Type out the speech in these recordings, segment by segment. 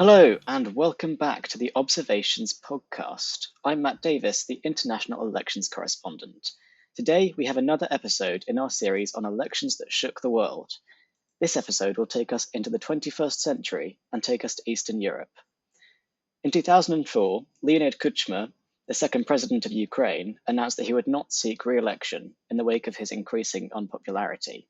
Hello, and welcome back to the Observations podcast. I'm Matt Davis, the International Elections Correspondent. Today, we have another episode in our series on elections that shook the world. This episode will take us into the 21st century and take us to Eastern Europe. In 2004, Leonid Kuchma, the second president of Ukraine, announced that he would not seek re-election in the wake of his increasing unpopularity.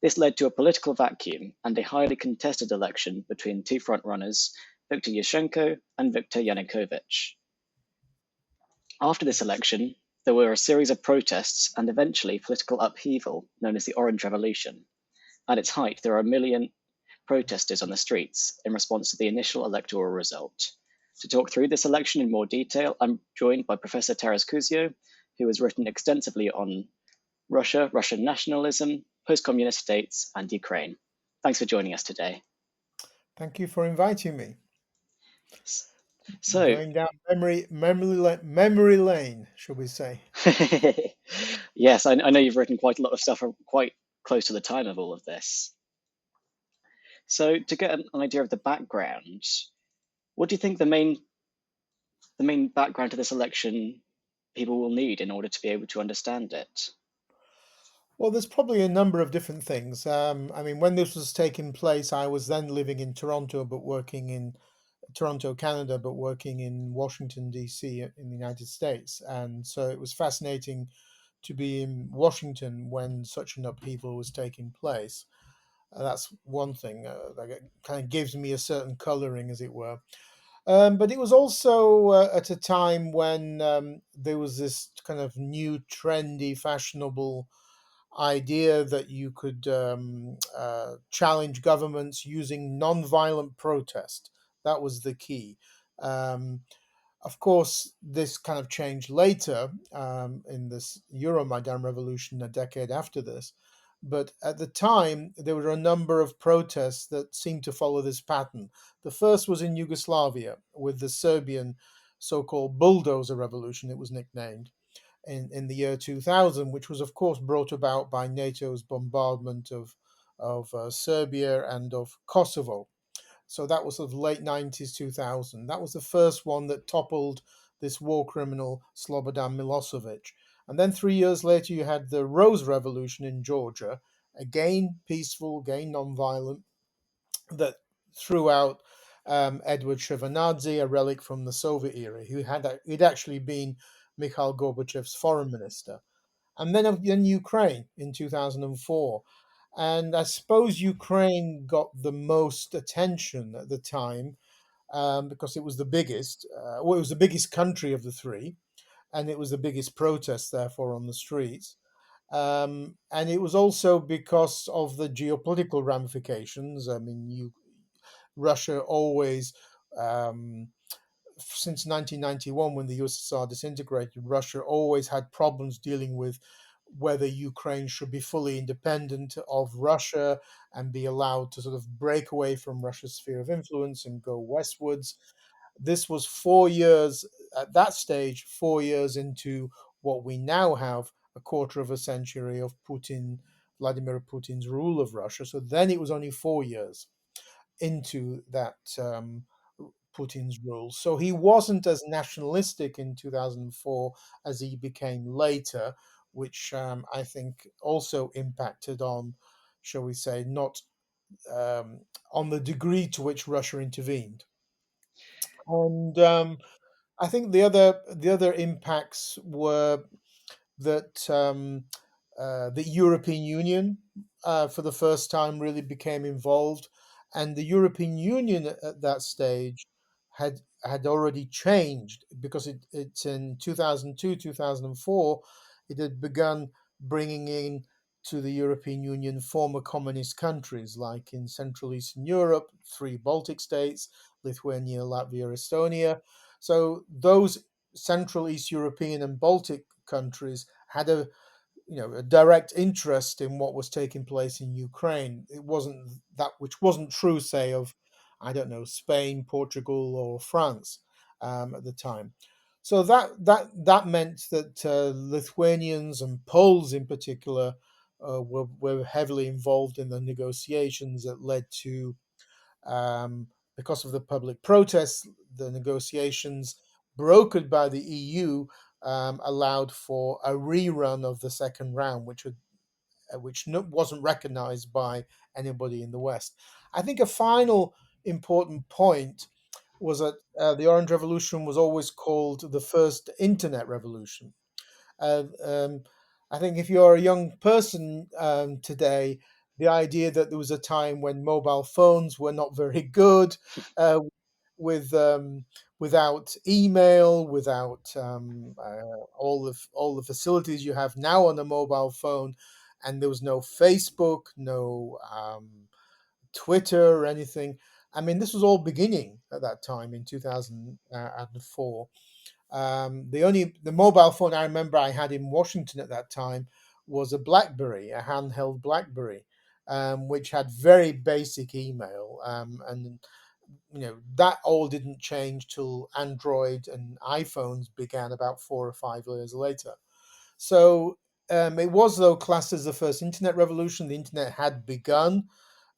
This led to a political vacuum and a highly contested election between two frontrunners, Viktor Yushchenko and Viktor Yanukovych. After this election, there were a series of protests and eventually political upheaval known as the Orange Revolution. At its height, there were a million protesters on the streets in response to the initial electoral result. To talk through this election in more detail, I'm joined by Professor Teres Kuzio, who has written extensively on Russia, Russian nationalism, post-communist states, and Ukraine. Thanks for joining us today. Thank you for inviting me. So, Going down memory lane, shall we say? yes, I know you've written quite a lot of stuff quite close to the time of all of this. So, to get an idea of the background, what do you think the main background to this election people will need in order to be able to understand it? Well, there's probably a number of different things. When this was taking place, I was then living in Toronto, but working in Toronto, Canada, but working in Washington, D.C., in the United States. And so it was fascinating to be in Washington when such an upheaval was taking place. That's one thing that kind of gives me a certain coloring, as it were. But it was also at a time when there was this kind of new, trendy, fashionable idea that you could challenge governments using non-violent protest. That was the key. Um, of course, this kind of changed later in this Euromaidan revolution a decade after this. But at the time, there were a number of protests that seemed to follow this pattern. The first was in Yugoslavia with the Serbian so called bulldozer revolution, it was nicknamed, in the year 2000, which was, of course, brought about by NATO's bombardment of Serbia and of Kosovo. So that was sort of late 90s, 2000. That was the first one that toppled this war criminal, Slobodan Milosevic. And then 3 years later, you had the Rose Revolution in Georgia, again peaceful, again non-violent, that threw out Edward Shevardnadze, a relic from the Soviet era, who he'd actually been Mikhail Gorbachev's foreign minister. And then in Ukraine in 2004. And I suppose Ukraine got the most attention at the time because it was the biggest. Well, it was the biggest country of the three, and it was the biggest protest, therefore, on the streets. And it was also because of the geopolitical ramifications. I mean, Russia always, um, since 1991, when the USSR disintegrated, Russia always had problems dealing with whether Ukraine should be fully independent of Russia and be allowed to sort of break away from Russia's sphere of influence and go westwards. This was 4 years at that stage, 4 years into what we now have, a quarter of a century of Vladimir Putin's rule of Russia. So then it was only 4 years into that Putin's rule. So he wasn't as nationalistic in 2004 as he became later, which I think also impacted on, shall we say, not on the degree to which Russia intervened. And I think the other impacts were that the European Union, for the first time, really became involved, and the European Union at that stage had already changed because it's in 2002, 2004, it had begun bringing in to the European Union former communist countries like in Central Eastern Europe, three Baltic states, Lithuania, Latvia, Estonia. So those Central East European and Baltic countries had a direct interest in what was taking place in Ukraine. It wasn't that which wasn't true, say, of I don't know Spain, Portugal, or France at the time. So that meant that Lithuanians and Poles, in particular, were heavily involved in the negotiations that led to because of the public protests, the negotiations brokered by the EU allowed for a rerun of the second round, which wasn't recognized by anybody in the West. I think a final important point was that the Orange Revolution was always called the first internet revolution. Uh, um, I think if you're a young person today, the idea that there was a time when mobile phones were not very good, uh, with without email, without all the facilities you have now on a mobile phone, and there was no Facebook, no Twitter or anything. I mean, this was all beginning at that time in 2004. The mobile phone I remember I had in Washington at that time was a BlackBerry, a handheld BlackBerry, which had very basic email, and that all didn't change till Android and iPhones began about 4 or 5 years later. So it was, though, classed as the first internet revolution. The internet had begun.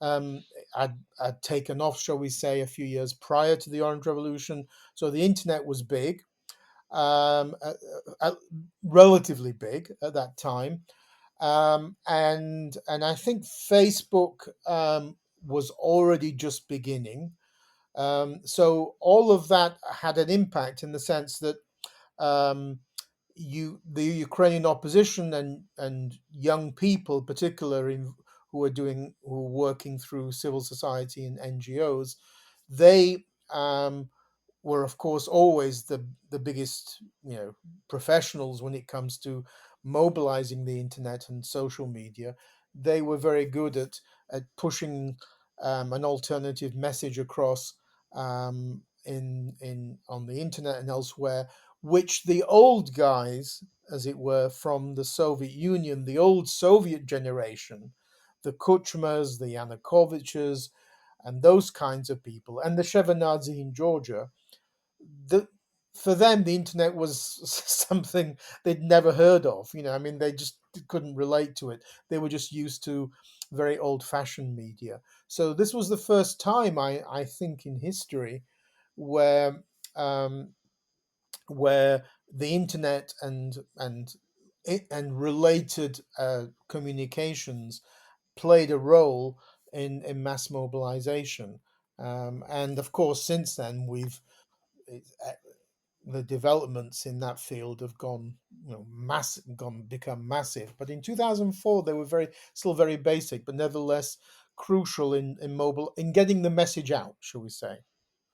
Um, had taken off, shall we say, a few years prior to the Orange Revolution. So the internet was big, um, uh, uh, relatively big at that time, and I think Facebook was already just beginning. So all of that had an impact in the sense that um, the Ukrainian opposition and young people, particularly who are working through civil society and NGOs, they were, of course, always the biggest professionals when it comes to mobilizing the internet and social media. They were very good at pushing an alternative message across in on the internet and elsewhere, which the old guys, as it were, from the Soviet Union, the old Soviet generation, the Kuchmas, the Yanukovyches, and those kinds of people, and the Shevardnadze in Georgia, the for them the internet was something they'd never heard of. I mean, they just couldn't relate to it. They were just used to very old-fashioned media. So this was the first time, I think, in history where um, where the internet and related communications played a role in mass mobilization. And of course, since then, the developments in that field have become massive. But in 2004, they were still very basic, but nevertheless crucial in getting the message out, shall we say?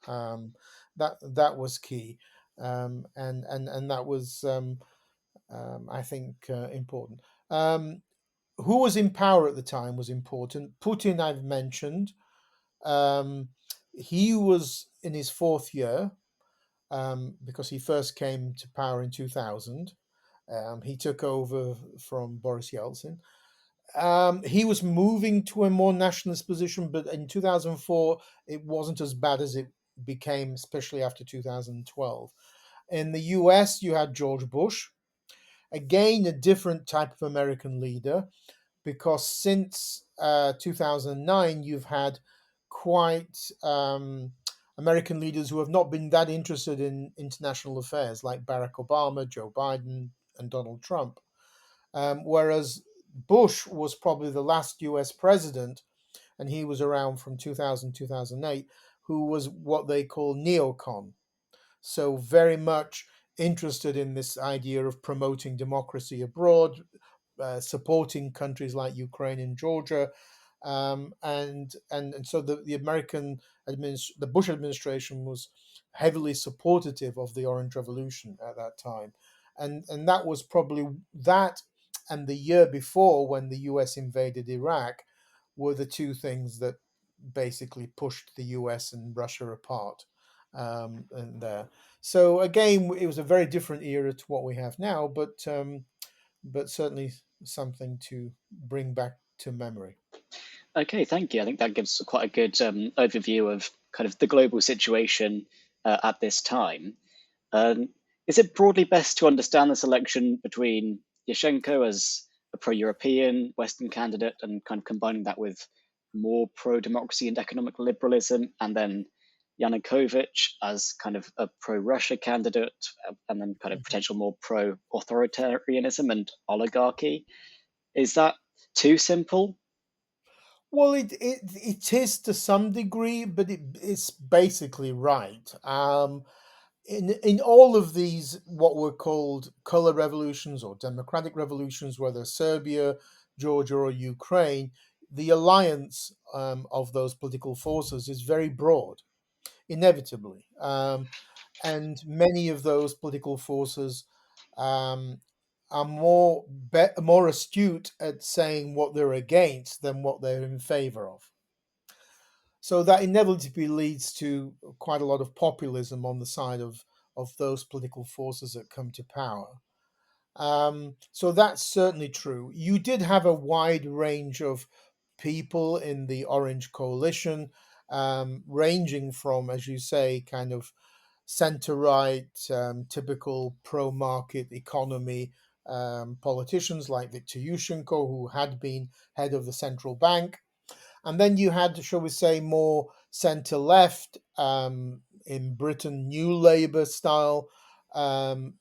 Um, that was key, and that was, I think, important. Who was in power at the time was important. Putin, I've mentioned. Um, he was in his fourth year, because he first came to power in 2000. He took over from Boris Yeltsin. He was moving to a more nationalist position, but in 2004, it wasn't as bad as it became, especially after 2012. In the US, you had George Bush, again, a different type of American leader, because since 2009, you've had quite American leaders who have not been that interested in international affairs, like Barack Obama, Joe Biden, and Donald Trump. Whereas Bush was probably the last US president, and he was around from 2000 2008, who was what they call neocon. So, very much interested in this idea of promoting democracy abroad, supporting countries like Ukraine and Georgia, and so the Bush administration was heavily supportive of the Orange Revolution at that time, and that was probably that, and the year before when the U.S. invaded Iraq were the two things that basically pushed the U.S. and Russia apart. And So again, it was a very different era to what we have now, but certainly something to bring back to memory. Okay, thank you. I think that gives quite a good overview of kind of the global situation at this time. Um, is it broadly best to understand this election between Yushchenko as a pro-European Western candidate and kind of combining that with more pro-democracy and economic liberalism, and then Yanukovych as kind of a pro-Russia candidate, and then kind of Mhm. potential more pro-authoritarianism and oligarchy. Is that too simple? Well, it is to some degree, but it's basically right. In all of these, what were called color revolutions or democratic revolutions, whether Serbia, Georgia, or Ukraine, the alliance of those political forces is very broad, inevitably. And many of those political forces um, are more astute at saying what they're against than what they're in favor of. So that inevitably leads to quite a lot of populism on the side of those political forces that come to power. So that's certainly true. You did have a wide range of people in the Orange Coalition, ranging from, as you say, kind of center right, typical pro market economy politicians like Viktor Yushchenko, who had been head of the central bank, and then you had, shall we say, more centre left, in Britain, New Labour style um,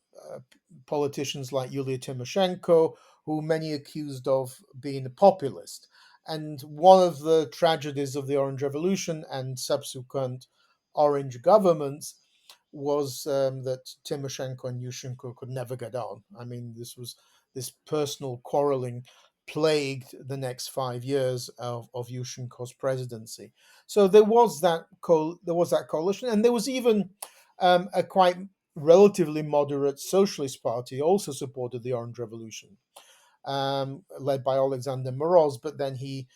politicians like Yulia Tymoshenko, who many accused of being a populist. And one of the tragedies of the Orange Revolution and subsequent Orange governments was that Tymoshenko and Yushchenko could never get on. I mean, this personal quarreling plagued the next 5 years of Yushchenko's presidency. So there was that coalition, and there was even a quite relatively moderate socialist party also supported the Orange Revolution, led by Alexander Moroz. But then he,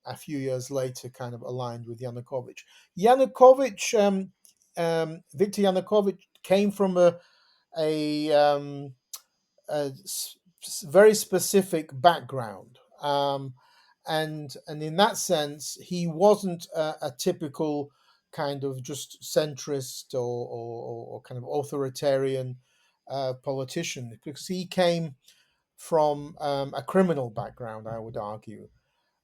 a few years later, kind of aligned with Yanukovych. Yanukovych, Viktor Yanukovych, came from a, um, a very specific background. And in that sense, he wasn't a typical kind of just centrist or kind of authoritarian politician, because he came from a criminal background, I would argue.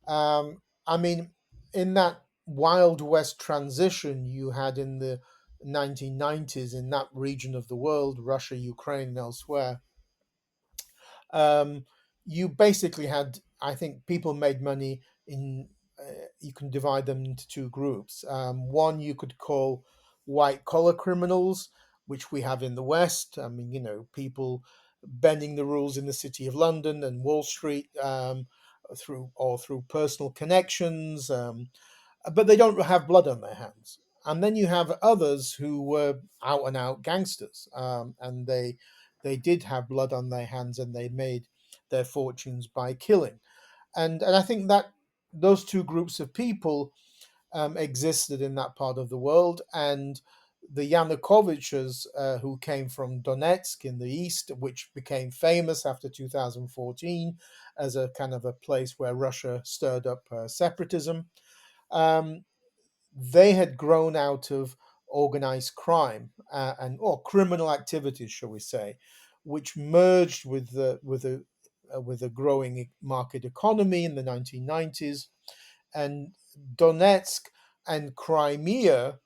I mean, in that Wild West transition you had in the 1990s in that region of the world, Russia, Ukraine, and elsewhere, um, you basically had, I think, people made money in, you can divide them into two groups. One you could call white collar criminals, which we have in the West. I mean, people bending the rules in the City of London and Wall Street, through personal connections, but they don't have blood on their hands. And then you have others who were out and out gangsters, and they did have blood on their hands, and they made their fortunes by killing. And I think that those two groups of people existed in that part of the world, and the Yanukovyches, who came from Donetsk in the east, which became famous after 2014 as a kind of a place where Russia stirred up separatism. Um, they had grown out of organized crime and or criminal activities, shall we say, which merged with a growing market economy in the 1990s. And Donetsk and Crimea,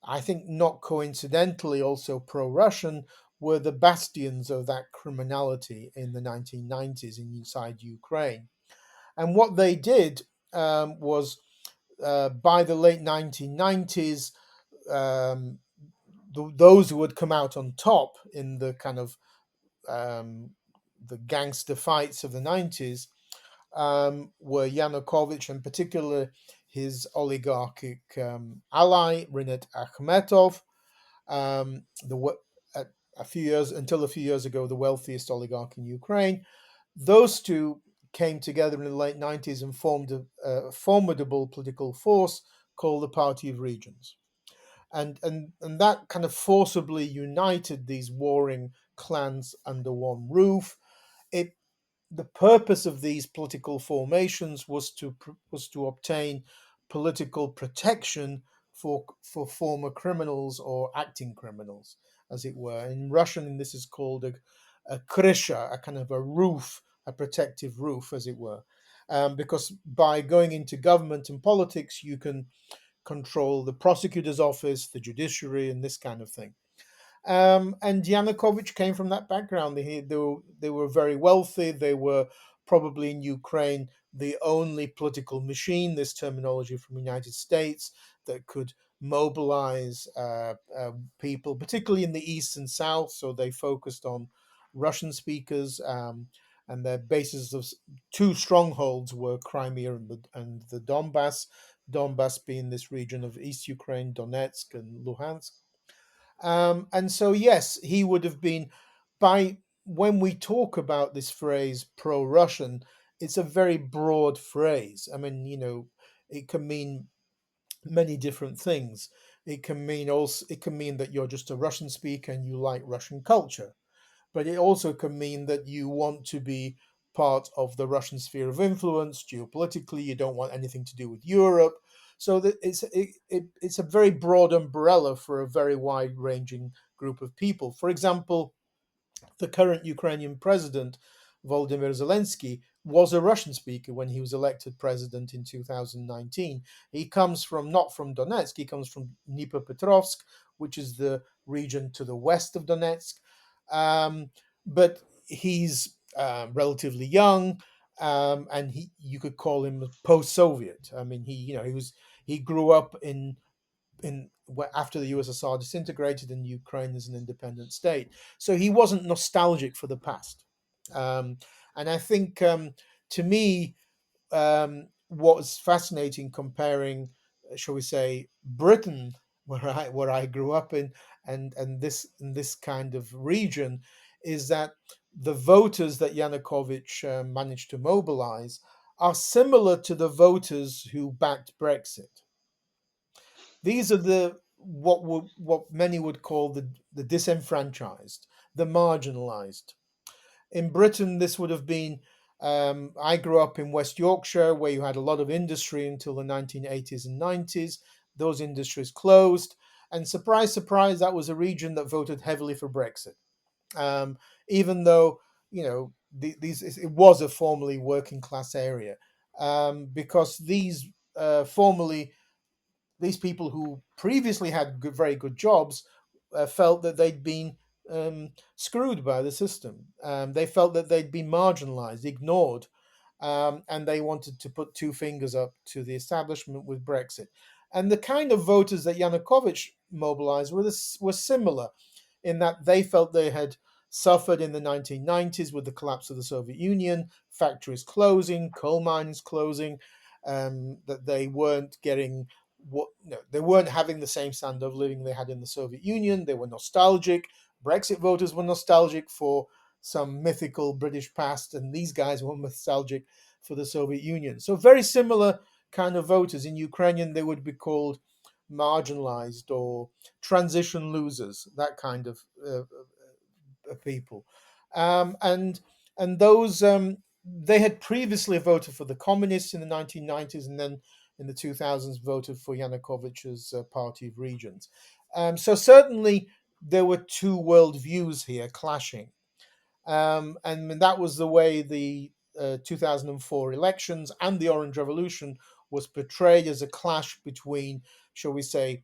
I think not coincidentally, also pro-Russian, were the bastions of that criminality in the 1990s inside Ukraine. And what they did was by the late 1990s, um, those who had come out on top in the kind of um, the gangster fights of the 90s were Yanukovych, and particularly his oligarchic ally, Rinat Akhmetov, the a few years until a few years ago, the wealthiest oligarch in Ukraine. Those two came together in the late 90s and formed a formidable political force called the Party of Regions. And that kind of forcibly united these warring clans under one roof. It The purpose of these political formations was to obtain political protection for former criminals or acting criminals, as it were. In Russian, this is called a krysha, a kind of a roof, a protective roof, as it were. Because by going into government and politics, you can control the prosecutor's office, the judiciary, and this kind of thing. And Yanukovych came from that background. They were very wealthy. They were probably in Ukraine the only political machine, this terminology from the United States, that could mobilize people, particularly in the east and south. So they focused on Russian speakers, and their bases of two strongholds were Crimea and the Donbass. Donbass being this region of East Ukraine, Donetsk and Luhansk. And so, yes, he would have been, by when we talk about this phrase pro Russian, it's a very broad phrase. I mean, it can mean many different things. It can mean that you're just a Russian speaker and you like Russian culture, but it also can mean that you want to be part of the Russian sphere of influence geopolitically. You don't want anything to do with Europe. So that it's a very broad umbrella for a very wide ranging group of people. For example, the current Ukrainian president, Volodymyr Zelensky, was a Russian speaker when he was elected president in 2019. He comes from not from Donetsk, he comes from Dnipropetrovsk, which is the region to the west of Donetsk. Um, but he's relatively young, and you could call him post-Soviet. I mean, he grew up in after the USSR disintegrated and Ukraine is an independent state. So he wasn't nostalgic for the past. And I think, to me, what was fascinating comparing, shall we say, Britain, where I grew up in, and this kind of region, is that the voters that Yanukovych managed to mobilize are similar to the voters who backed Brexit. These are what many would call the disenfranchised, the marginalized. In Britain, this would have been. I grew up in West Yorkshire, where you had a lot of industry until the 1980s and 90s. Those industries closed, and surprise, surprise, that was a region that voted heavily for Brexit. Even though it was a formerly working class area, because formerly these people who previously had very good jobs felt that they'd been screwed by the system. They felt that they'd been marginalized, ignored, and they wanted to put two fingers up to the establishment with Brexit. And the kind of voters that Yanukovych mobilized were similar in that they felt they had suffered in the 1990s with the collapse of the Soviet Union, factories closing, coal mines closing, that they weren't getting they weren't having the same standard of living they had in the Soviet Union. They were nostalgic. Brexit voters were nostalgic for some mythical British past, and these guys were nostalgic for the Soviet Union. So very similar kind of voters. In Ukrainian, they would be called marginalized or transition losers, that kind of people, and those they had previously voted for the communists in the 1990s, and then in the 2000s voted for Yanukovych's Party of Regions. So certainly there were two worldviews here clashing, and that was the way the 2004 elections and the Orange Revolution was portrayed as a clash between, shall we say,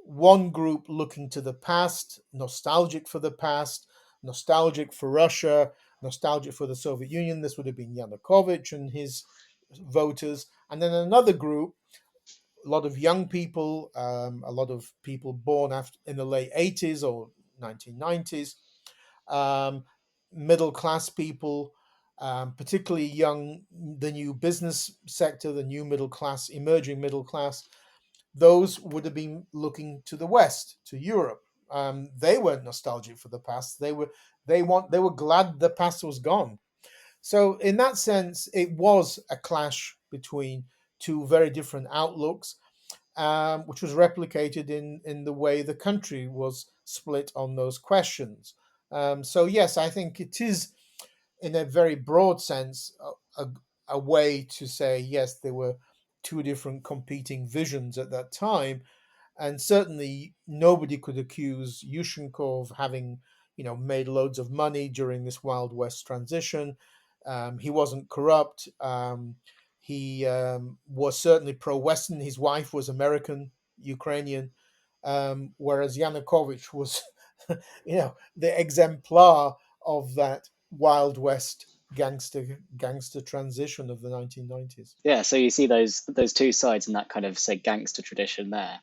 one group looking to the past, nostalgic for the past, nostalgic for Russia, nostalgic for the Soviet Union. This would have been Yanukovych and his voters. And then another group, a lot of young people, a lot of people born in the late 80s or 1990s, um, middle class people, particularly young, the new business sector, the new middle class, emerging middle class, those would have been looking to the West, to Europe. They weren't nostalgic for the past. They were glad the past was gone. So in that sense, it was a clash between two very different outlooks, which was replicated in the way the country was split on those questions. So yes, I think it is, in a very broad sense, a way to say yes, there were two different competing visions at that time, and certainly nobody could accuse Yushchenko of having, made loads of money during this Wild West transition. He wasn't corrupt. He was certainly pro-Western. His wife was American, Ukrainian, whereas Yanukovych was, the exemplar of that Wild West gangster transition of the 1990s. Yeah, so you see those two sides in that kind of say gangster tradition there.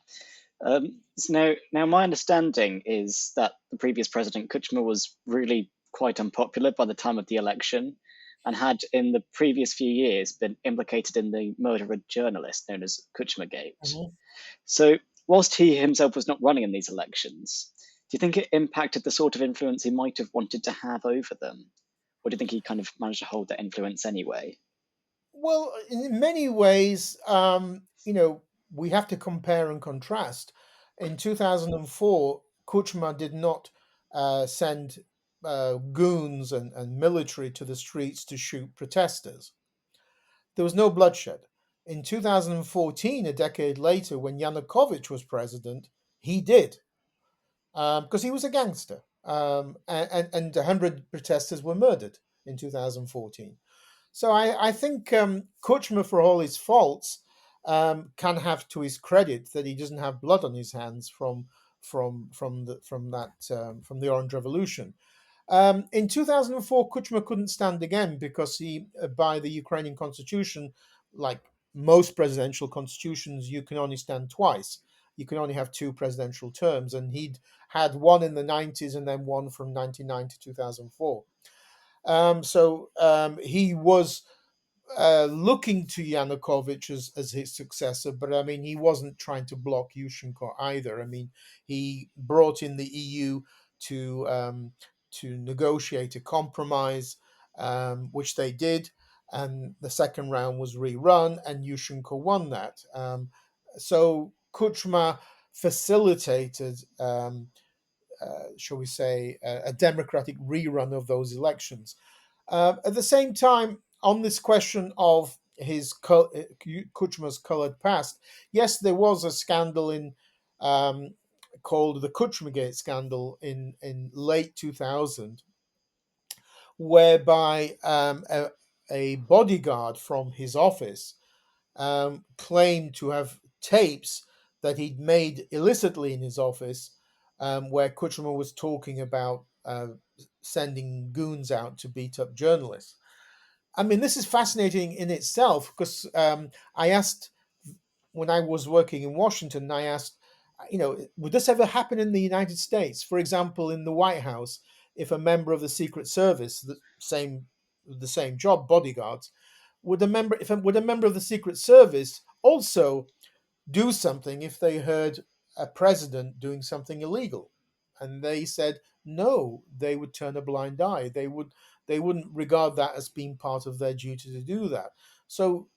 So now my understanding is that the previous president Kuchma was really quite unpopular by the time of the election, and had in the previous few years been implicated in the murder of a journalist known as Kuchma-gate. Mhm. So whilst he himself was not running in these elections, do you think it impacted the sort of influence he might have wanted to have over them, or do you think he kind of managed to hold that influence anyway? Well, in many ways, we have to compare and contrast. In 2004, Kuchma did not send goons and military to the streets to shoot protesters. There was no bloodshed. In 2014, a decade later, when Yanukovych was president, he did, because he was a gangster. And 100 protesters were murdered in 2014. So I think Kuchma, for all his faults, can have to his credit that he doesn't have blood on his hands from the Orange Revolution. In 2004, Kuchma couldn't stand again because by the Ukrainian constitution, like most presidential constitutions, you can only stand twice. You can only have two presidential terms, and he'd had one in the 90s and then one from 99 to 2004. So he was looking to Yanukovych as his successor, but I mean, he wasn't trying to block Yushchenko either. I mean, he brought in the EU to negotiate a compromise, which they did, and the second round was rerun, and Yushchenko won that. So Kuchma facilitated, shall we say, a democratic rerun of those elections. At the same time, on this question of Kuchma's coloured past, yes, there was a scandal um, called the Kuchmagate scandal in late 2000, whereby a bodyguard from his office claimed to have tapes that he'd made illicitly in his office, where Kuchma was talking about sending goons out to beat up journalists. I mean, this is fascinating in itself because I asked when I was working in Washington, I asked, would this ever happen in the United States? For example, in the White House, if a member of the Secret Service, the same job, bodyguards, would a member of the Secret Service also do something if they heard a president doing something illegal? And they said no, they would turn a blind eye. They wouldn't regard that as being part of their duty to do that. So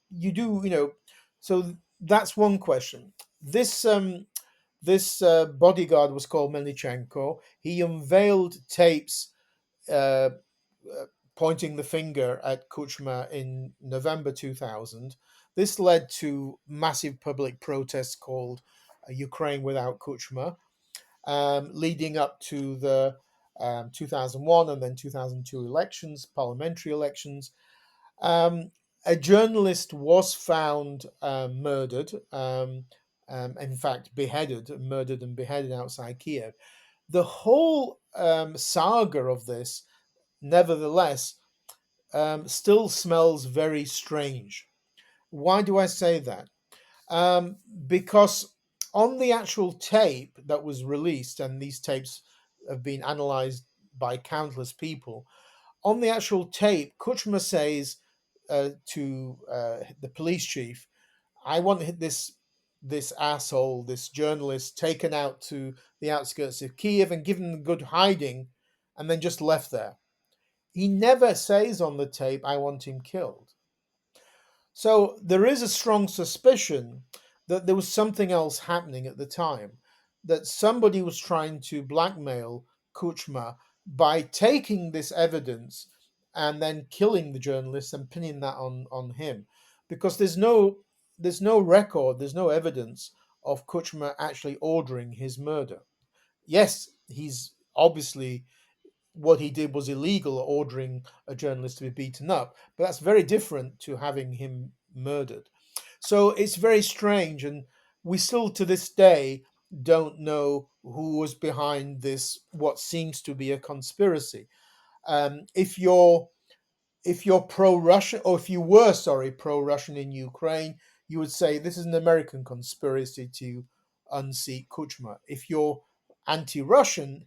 so that's one question. This bodyguard was called Melnichenko. He unveiled tapes uh, pointing the finger at Kuchma in November 2000. This led to massive public protests called Ukraine Without Kuchma, leading up to the 2001 and then 2002 elections, parliamentary elections. Um, a journalist was found murdered, in fact, murdered and beheaded outside Kiev. The whole saga of this, nevertheless, still smells very strange. Why do I say that? Um, because on the actual tape that was released, and these tapes have been analyzed by countless people, on the actual tape, Kuchma says to the police chief, "I want this asshole, this journalist, taken out to the outskirts of Kiev and given a good hiding, and then just left there." He never says on the tape, "I want him killed." So there is a strong suspicion that there was something else happening at the time, that somebody was trying to blackmail Kuchma by taking this evidence and then killing the journalist and pinning that on him, because there's no record, there's no evidence of Kuchma actually ordering his murder. Yes, he's obviously, what he did was illegal, ordering a journalist to be beaten up, but that's very different to having him murdered. So it's very strange. And we still to this day don't know who was behind this, what seems to be a conspiracy. If you're pro-Russian, or if you were, sorry, pro-Russian in Ukraine, you would say this is an American conspiracy to unseat Kuchma. If you're anti-Russian,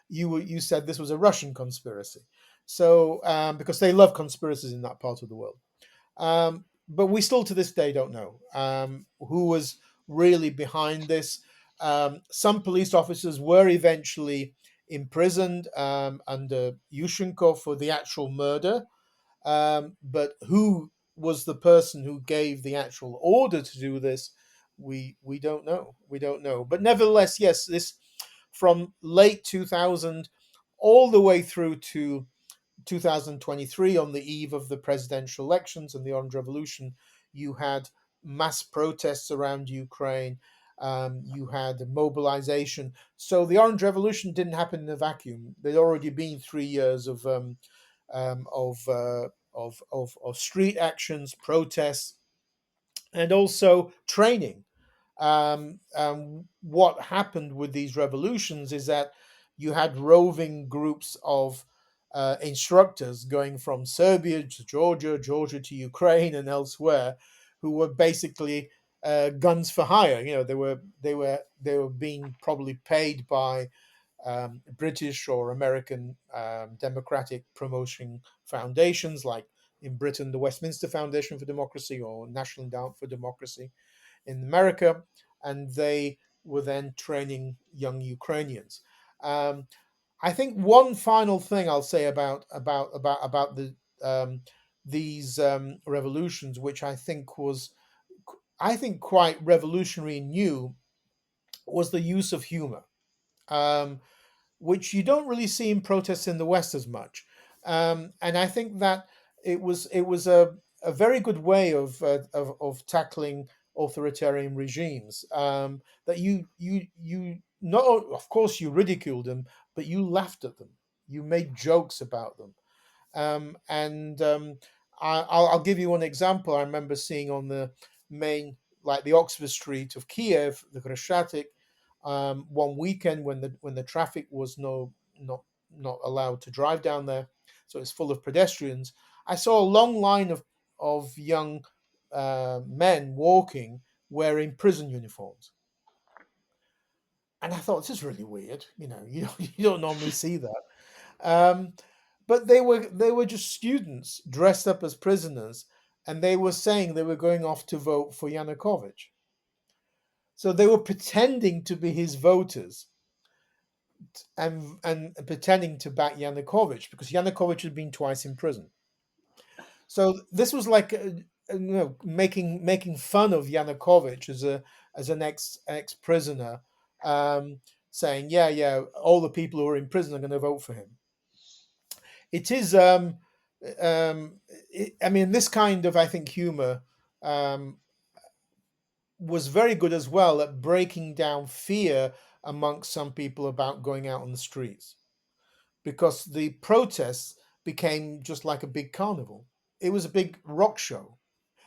you said this was a Russian conspiracy. So because they love conspiracies in that part of the world. But we still to this day don't know who was really behind this. Some police officers were eventually imprisoned under Yushchenko for the actual murder, but who was the person who gave the actual order to do this? We don't know. We don't know. But nevertheless, yes, this from late 2000 all the way through to 2023, on the eve of the presidential elections and the Orange Revolution, you had mass protests around Ukraine. You had mobilization. So the Orange Revolution didn't happen in a vacuum. There'd already been 3 years um, of, uh, of street actions, protests, and also training. What happened with these revolutions is that you had roving groups of instructors going from Serbia to Georgia, Georgia to Ukraine, and elsewhere, who were basically guns for hire. You know, they were being probably paid by British or American democratic promotion foundations, like in Britain, the Westminster Foundation for Democracy or National Endowment for Democracy in America, and they were then training young Ukrainians. Um, I think one final thing I'll say about these revolutions, which I think quite revolutionary and new, was the use of humor. Um, which you don't really see in protests in the West as much. And I think that it was a very good way of tackling authoritarian regimes. That you not of course you ridiculed them, but you laughed at them. You made jokes about them. And I'll give you one example. I remember seeing on the main, like the Oxford Street of Kiev, the Khreshchatyk, one weekend when the traffic was not allowed to drive down there, so it's full of pedestrians. I saw a long line of young men walking wearing prison uniforms, and I thought this is really weird. You don't normally see that. Um, but they were just students dressed up as prisoners, and they were saying they were going off to vote for Yanukovych. So they were pretending to be his voters, and pretending to back Yanukovych because Yanukovych had been twice in prison. So this was like making fun of Yanukovych as an ex prisoner, saying yeah, all the people who are in prison are going to vote for him. It is I mean, this kind of, I think, humor um, was very good as well at breaking down fear amongst some people about going out on the streets, because the protests became just like a big carnival. It was a big rock show.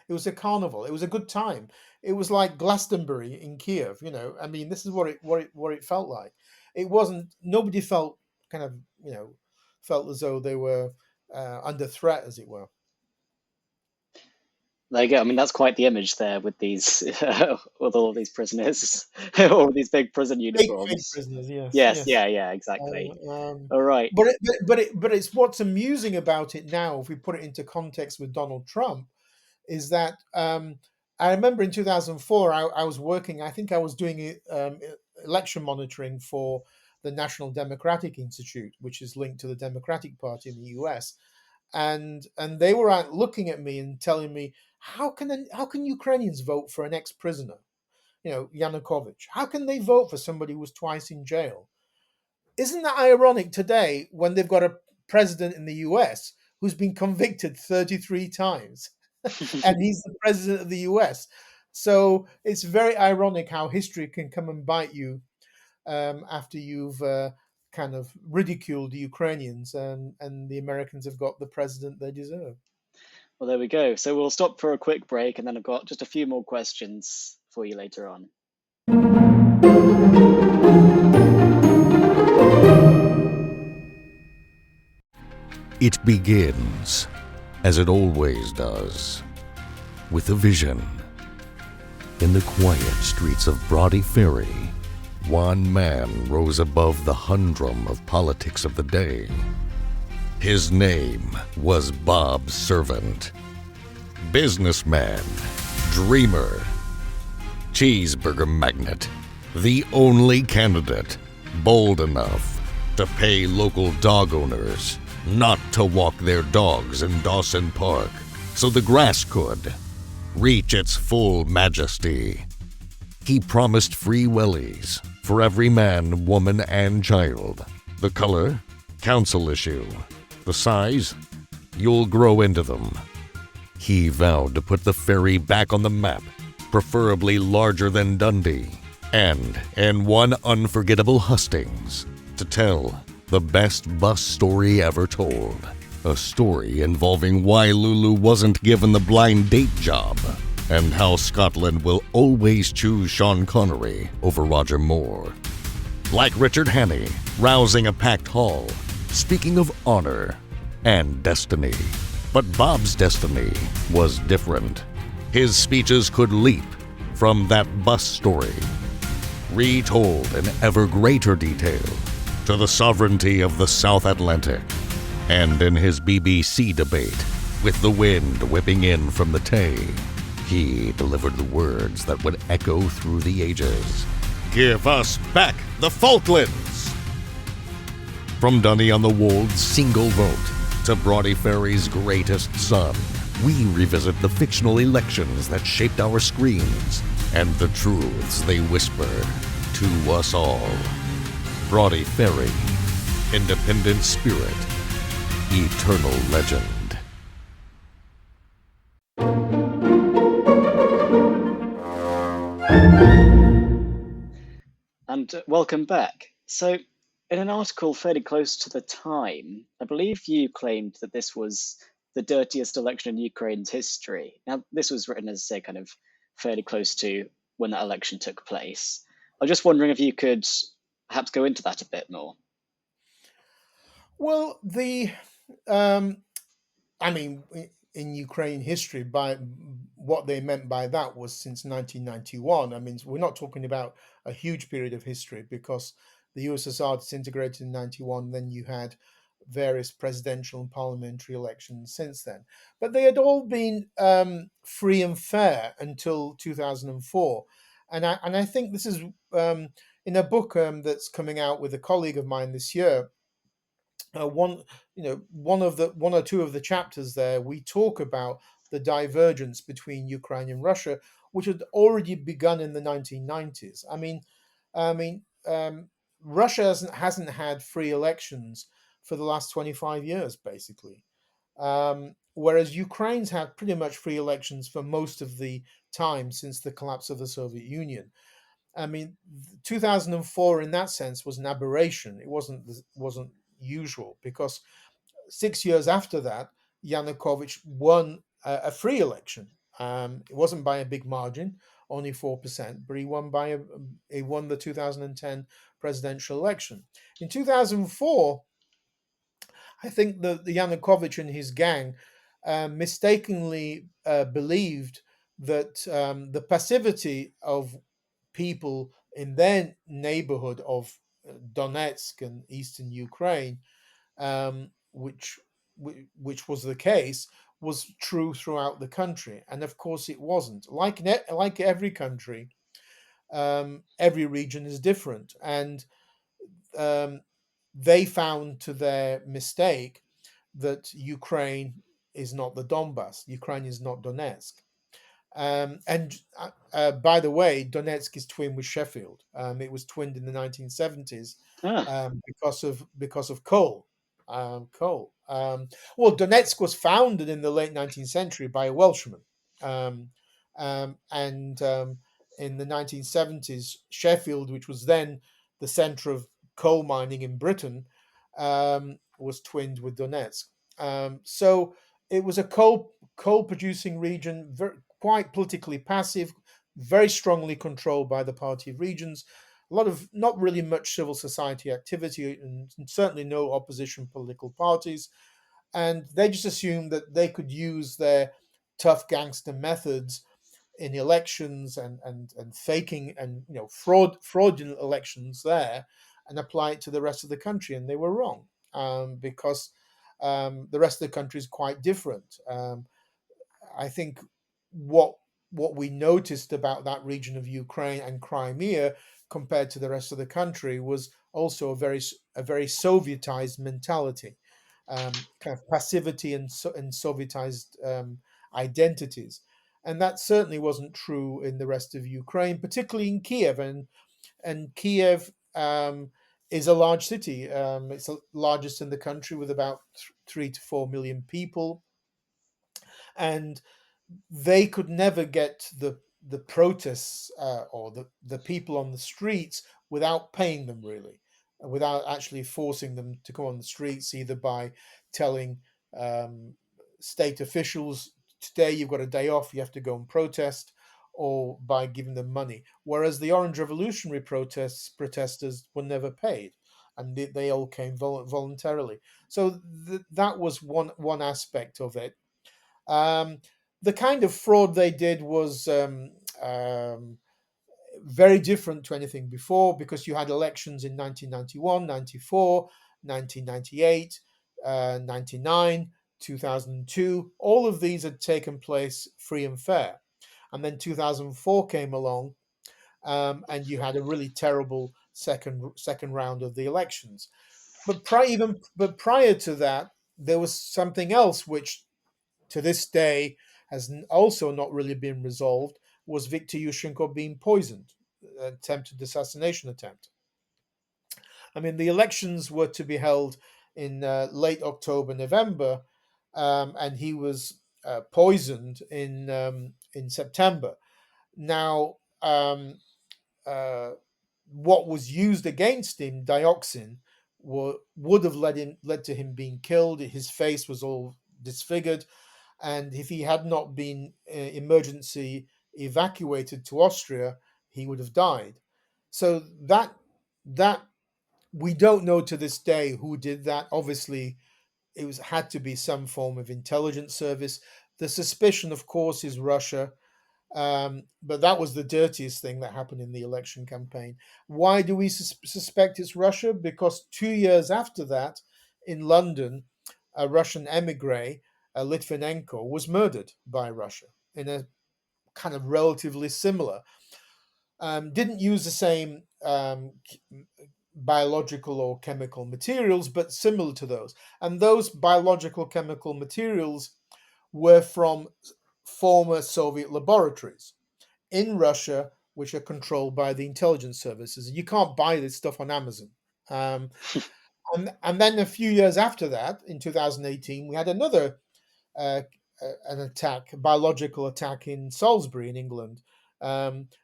It was a carnival. It was a good time. It was like Glastonbury in Kiev. I mean, this is what it felt like. It wasn't. Nobody felt kind of felt as though they were under threat, as it were. There you go. I mean, that's quite the image there with these, with all of these prisoners, all these big prison Fake uniforms. prisoners, yes, Yes, yes. yeah, yeah, exactly. Um, um, All right. but it's what's amusing about it now, if we put it into context with Donald Trump, is that I remember in 2004 I was working. I think I was doing election monitoring for the National Democratic Institute, which is linked to the Democratic Party in the U.S. And they were out looking at me and telling me, how can Ukrainians vote for an ex-prisoner, Yanukovych? How can they vote for somebody who was twice in jail? Isn't that ironic today when they've got a president in the US who's been convicted 33 times and he's the president of the US? So it's very ironic how history can come and bite you after you've kind of ridiculed the Ukrainians, and the Americans have got the president they deserve. Well, there we go. So we'll stop for a quick break, and then I've got just a few more questions for you later on. It begins, as it always does, with a vision. In the quiet streets of Brody Ferry, one man rose above the humdrum of politics of the day. His name was Bob Servant. Businessman, dreamer, cheeseburger magnate, the only candidate bold enough to pay local dog owners not to walk their dogs in Dawson Park so the grass could reach its full majesty. He promised free wellies for every man, woman, and child. The color? Council issue. The size? You'll grow into them. He vowed to put the ferry back on the map, preferably larger than Dundee, and in one unforgettable hustings, to tell the best bus story ever told. A story involving why Lulu wasn't given the blind date job, and how Scotland will always choose Sean Connery over Roger Moore. Like Richard Hannay, rousing a packed hall, speaking of honor and destiny. But Bob's destiny was different. His speeches could leap from that bus story, retold in ever greater detail, to the sovereignty of the South Atlantic. And in his BBC debate, with the wind whipping in from the Tay, he delivered the words that would echo through the ages. Give us back the Falklands! From Dunny-on-the-Wold's single vote to Brody Ferry's greatest son, we revisit the fictional elections that shaped our screens and the truths they whispered to us all. Brody Ferry, independent spirit, eternal legend. And welcome back. So, in an article fairly close to the time, I believe you claimed that this was the dirtiest election in Ukraine's history. Now, this was written, as I say, kind of fairly close to when that election took place. I was just wondering if you could perhaps go into that a bit more. Well, um, I mean, in Ukraine history, by what they meant by that was since 1991. I mean, we're not talking about a huge period of history because the USSR disintegrated in 91. Then you had various presidential and parliamentary elections since then, but they had all been free and fair until 2004. And I think this is in a book that's coming out with a colleague of mine this year. One one or two of the chapters there, we talk about the divergence between Ukraine and Russia, which had already begun in the 1990s. I mean, Russia hasn't had free elections for the last 25 years, basically. Whereas Ukraine's had pretty much free elections for most of the time since the collapse of the Soviet Union. I mean, 2004 in that sense was an aberration. It wasn't usual because 6 years after that, Yanukovych won a free election. It wasn't by a big margin, only 4%, but he won the 2010 presidential election. In 2004, I think the Yanukovych and his gang mistakenly believed that the passivity of people in their neighborhood of Donetsk and eastern Ukraine, which was the case, was true throughout the country, and of course it wasn't. Like every country, every region is different, and um, they found to their mistake that Ukraine is not the Donbass. Ukraine is not Donetsk. And by the way, Donetsk is twinned with Sheffield. It was twinned in the 1970s Ah, because of coal. Coal. Well, Donetsk was founded in the late 19th century by a Welshman, um, and in the 1970s, Sheffield, which was then the centre of coal mining in Britain, was twinned with Donetsk. So it was a coal producing region, quite politically passive, very strongly controlled by the Party of Regions. A lot of not really much civil society activity, and certainly no opposition political parties. and they just assumed that they could use their tough gangster methods in elections and faking and fraudulent elections there and apply it to the rest of the country, and they were wrong, because the rest of the country is quite different. I think what what we noticed about that region of Ukraine and Crimea compared to the rest of the country was also a very Sovietized mentality, kind of passivity and Sovietized identities, and that certainly wasn't true in the rest of Ukraine, particularly in Kiev. And Kiev is a large city. It's the largest in the country with about 3 to 4 million people, and they could never get the protests or the people on the streets without paying them, really, without actually forcing them to come on the streets, either by telling um, state officials, today you've got a day off, you have to go and protest, or by giving them money. Whereas the Orange Revolutionary protesters were never paid, and they all came voluntarily. So that was one aspect of it. um, the kind of fraud they did was very different to anything before, because you had elections in 1991, 94, 1998, 99, 2002. All of these had taken place free and fair. And then 2004 came along, and you had a really terrible second round of the elections. But prior to that, there was something else which to this day has also not really been resolved, was Viktor Yushchenko being poisoned, attempted assassination attempt. I mean, the elections were to be held in late October, November, and he was poisoned in September. Now, uh, what was used against him, dioxin, would have led to him being killed. His face was all disfigured, and if he had not been emergency evacuated to Austria, he would have died. So that we don't know to this day who did that. Obviously, had to be some form of intelligence service. The suspicion, of course, is Russia. But that was the dirtiest thing that happened in the election campaign. Why do we suspect it's Russia? Because 2 years after that, in London, a Russian emigre, Litvinenko, was murdered by Russia in a kind of relatively similar. Didn't use the same biological or chemical materials, but similar to those. And those biological chemical materials were from former Soviet laboratories in Russia, which are controlled by the intelligence services. You can't buy this stuff on Amazon. Um, and then a few years after that, in 2018, we had another uh, an attack, a biological attack in Salisbury, in England,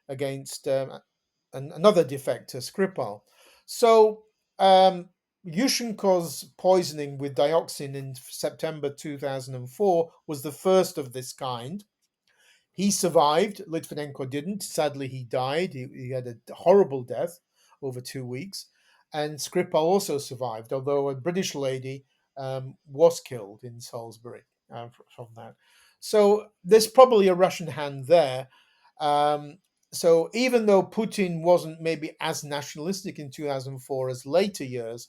against another defector, Skripal. So Yushchenko's poisoning with dioxin in September 2004 was the first of this kind. He survived. Litvinenko didn't. Sadly, he died. He had a horrible death over 2 weeks. And Skripal also survived, although a British lady was killed in Salisbury from that. So there's probably a Russian hand there. So even though Putin wasn't maybe as nationalistic in 2004 as later years,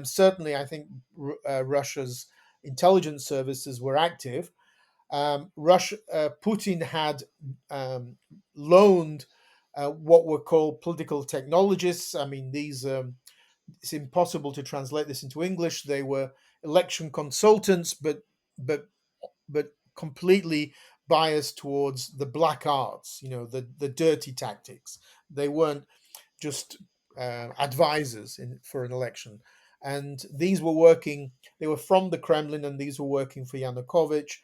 certainly I think Russia's intelligence services were active. Putin had loaned what were called political technologists. I mean, these it's impossible to translate this into English. They were election consultants, but but completely biased towards the black arts. The dirty tactics. They weren't just advisors for an election. And these were working, they were from the Kremlin, and these were working for Yanukovych,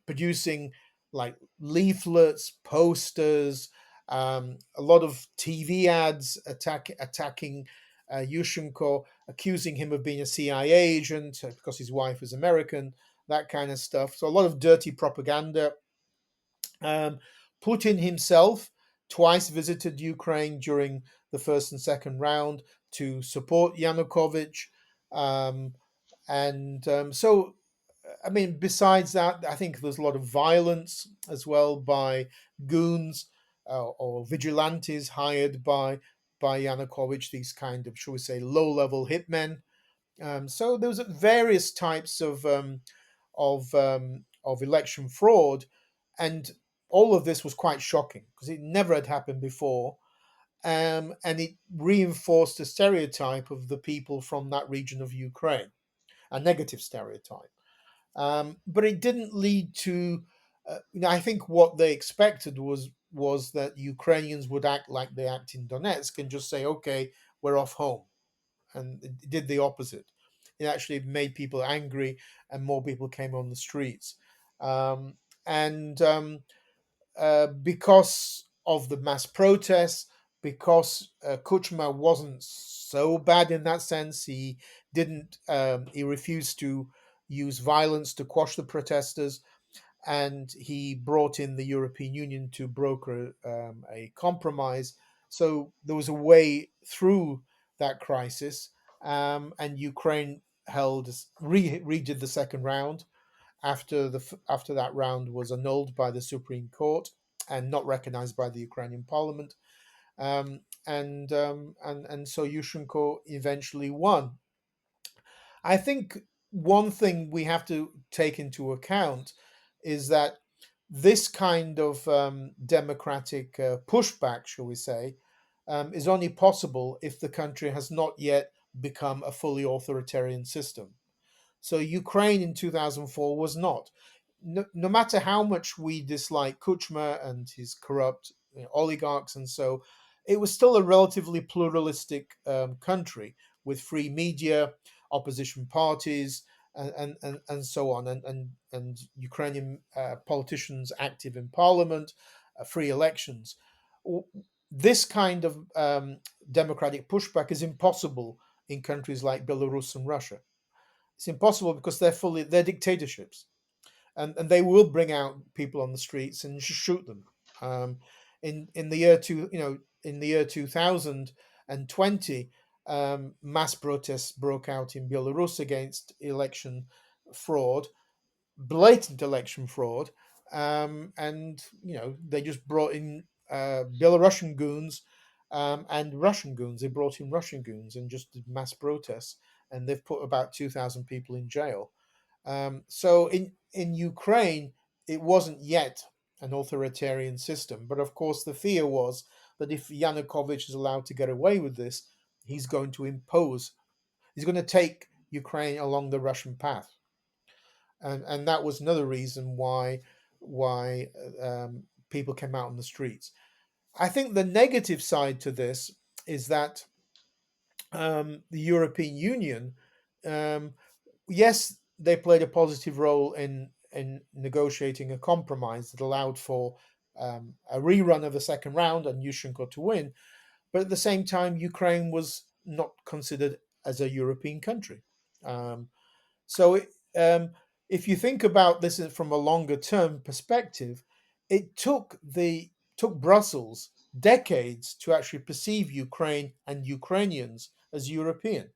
producing like leaflets, posters, a lot of TV ads attacking Yushchenko, accusing him of being a CIA agent because his wife is American, that kind of stuff. So a lot of dirty propaganda. Um, Putin himself twice visited Ukraine during the first and second round to support Yanukovych. Um, And so, I mean, besides that, I think there's a lot of violence as well by goons or vigilantes hired by Yanukovych, these kind of, shall we say, low-level hitmen. So there was various types of election fraud, and all of this was quite shocking because it never had happened before, and it reinforced the stereotype of the people from that region of Ukraine, a negative stereotype. But it didn't lead to. I think what they expected was that Ukrainians would act like they act in Donetsk and just say, "Okay, we're off home," and it did the opposite. It actually made people angry, and more people came on the streets. Um, and Because of the mass protests, because Kuchma wasn't so bad in that sense, he didn't. He refused to use violence to quash the protesters, and he brought in the European Union to broker a compromise. So there was a way through that crisis, and Ukraine redid the second round after that round was annulled by the Supreme Court and not recognized by the Ukrainian Parliament. And so Yushchenko eventually won. I think one thing we have to take into account is that this kind of democratic pushback, shall we say, is only possible if the country has not yet become a fully authoritarian system. So Ukraine in 2004 was not. No matter how much we dislike Kuchma and his corrupt oligarchs, and so it was still a relatively pluralistic country with free media, opposition parties, and so on, and Ukrainian politicians active in parliament, free elections. This kind of democratic pushback is impossible in countries like Belarus and Russia. It's impossible because they're dictatorships, and they will bring out people on the streets and shoot them. In the year in the year 2020, mass protests broke out in Belarus against election fraud, blatant election fraud, and they just brought in Belarusian goons and Russian goons. They brought in Russian goons and just did mass protests, and they've put about 2,000 people in jail. So in Ukraine, it wasn't yet an authoritarian system, but of course the fear was that if Yanukovych is allowed to get away with this, he's going to impose. He's going to take Ukraine along the Russian path, and that was another reason why people came out on the streets. I think the negative side to this is that the European Union, um, yes, they played a positive role in negotiating a compromise that allowed for a rerun of the second round and Yushchenko to win. But at the same time, Ukraine was not considered as a European country. Um, so, if you think about this from a longer term perspective, it took Brussels decades to actually perceive Ukraine and Ukrainians as European.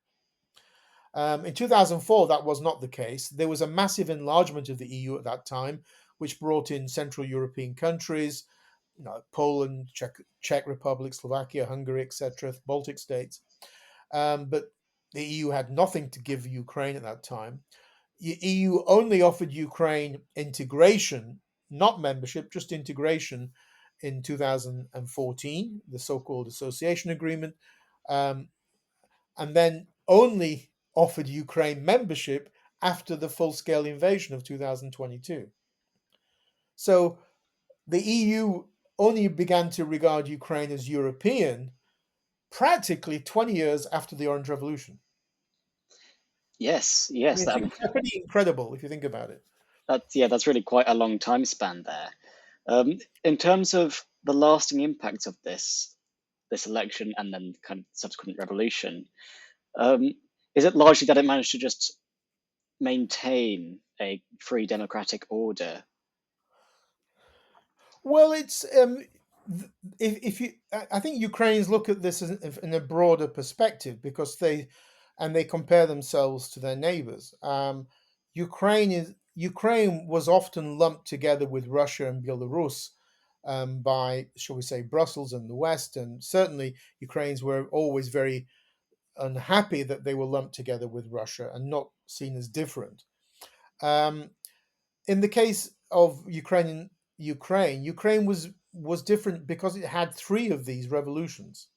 In 2004, that was not the case. There was a massive enlargement of the EU at that time, which brought in Central European countries, Poland, Czech Republic, Slovakia, Hungary, etc., Baltic states. But the EU had nothing to give Ukraine at that time. The EU only offered Ukraine integration, not membership, just integration in 2014, the so called association agreement, um, and then only offered Ukraine membership after the full scale invasion of 2022. So the EU only began to regard Ukraine as European practically 20 years after the Orange Revolution. Yes, I yes, mean, it's pretty incredible if you think about it. that's really quite a long time span there. In terms of the lasting impact of this election and then kind of subsequent revolution, um, is it largely that it managed to just maintain a free democratic order? Well, it's if you, I think Ukrainians look at this in a broader perspective because they, and they compare themselves to their neighbors. Ukraine was often lumped together with Russia and Belarus by, shall we say, Brussels and the West, and certainly Ukrainians were always very unhappy that they were lumped together with Russia and not seen as different. Um, in the case of Ukraine was different because it had three of these revolutions.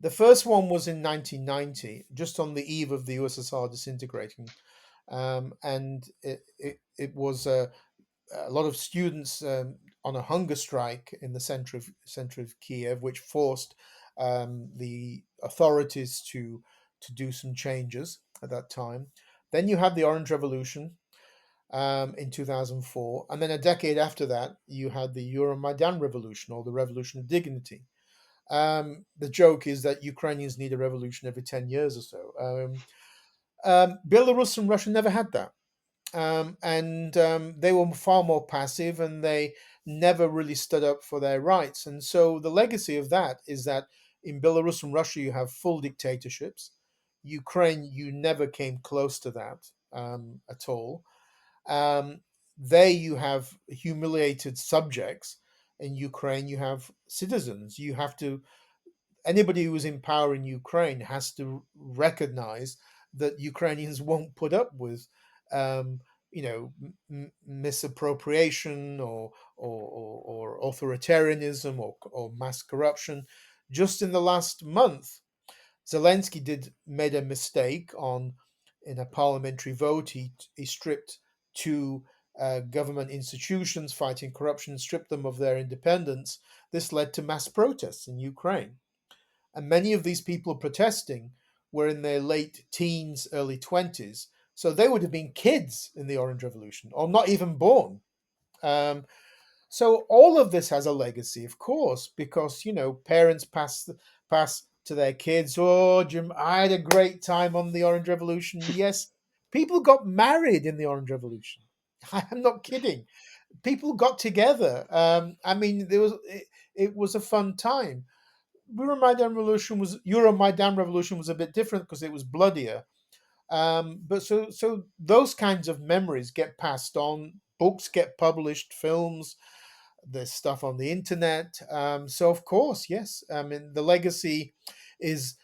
The first one was in 1990, just on the eve of the USSR disintegrating, and it was a lot of students on a hunger strike in the center of Kiev, which forced the authorities to do some changes at that time. Then you had the Orange Revolution in 2004, and then a decade after that, you had the Euromaidan Revolution, or the Revolution of Dignity. The joke is that Ukrainians need a revolution every 10 years or so. Belarus and Russia never had that. And they were far more passive, and they never really stood up for their rights. And so the legacy of that is that in Belarus and Russia, you have full dictatorships. Ukraine, you never came close to that at all. There you have humiliated subjects. In Ukraine, you have citizens. You have to, anybody who is in power in Ukraine has to recognize that Ukrainians won't put up with, you know, misappropriation or authoritarianism or mass corruption. Just in the last month, Zelensky made a mistake in a parliamentary vote. He stripped two government institutions fighting corruption, stripped them of their independence. This led to mass protests in Ukraine. And many of these people protesting were in their late teens, early 20s. So they would have been kids in the Orange Revolution, or not even born. So all of this has a legacy, of course, because, you know, parents pass to their kids, oh, Jim, I had a great time on the Orange Revolution. Yes, people got married in the Orange Revolution. I'm not kidding. People got together. I mean, it was a fun time. Euromaidan Revolution was a bit different because it was bloodier. But so those kinds of memories get passed on. Books get published, films. There's stuff on the internet. So of course, yes. I mean, the legacy is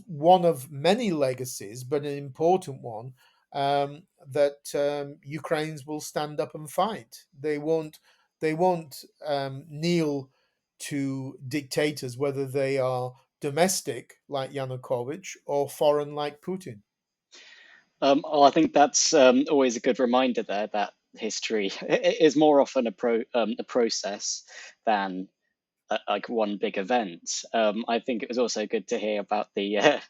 one of many legacies, but an important one that Ukrainians will stand up and fight. They won't kneel to dictators, whether they are domestic like Yanukovych or foreign like Putin. I think that's always a good reminder there that history is more often a process than like one big event. I think it was also good to hear about the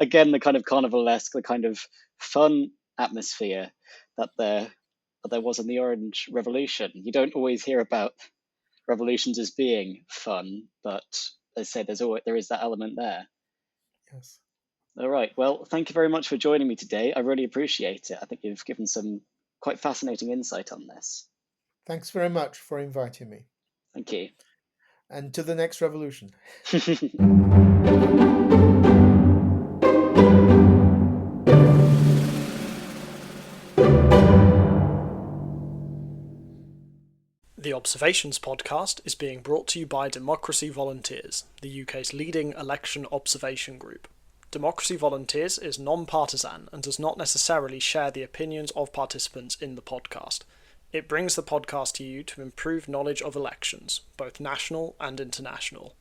again, the kind of carnivalesque, the kind of fun atmosphere that there was in the Orange Revolution. You don't always hear about revolutions as being fun, but as I say, there is that element there. Yes. All right. Well, thank you very much for joining me today. I really appreciate it. I think you've given some quite fascinating insight on this. Thanks very much for inviting me. Thank you. And to the next revolution. The Observations podcast is being brought to you by Democracy Volunteers, the UK's leading election observation group. Democracy Volunteers is non-partisan and does not necessarily share the opinions of participants in the podcast. It brings the podcast to you to improve knowledge of elections, both national and international.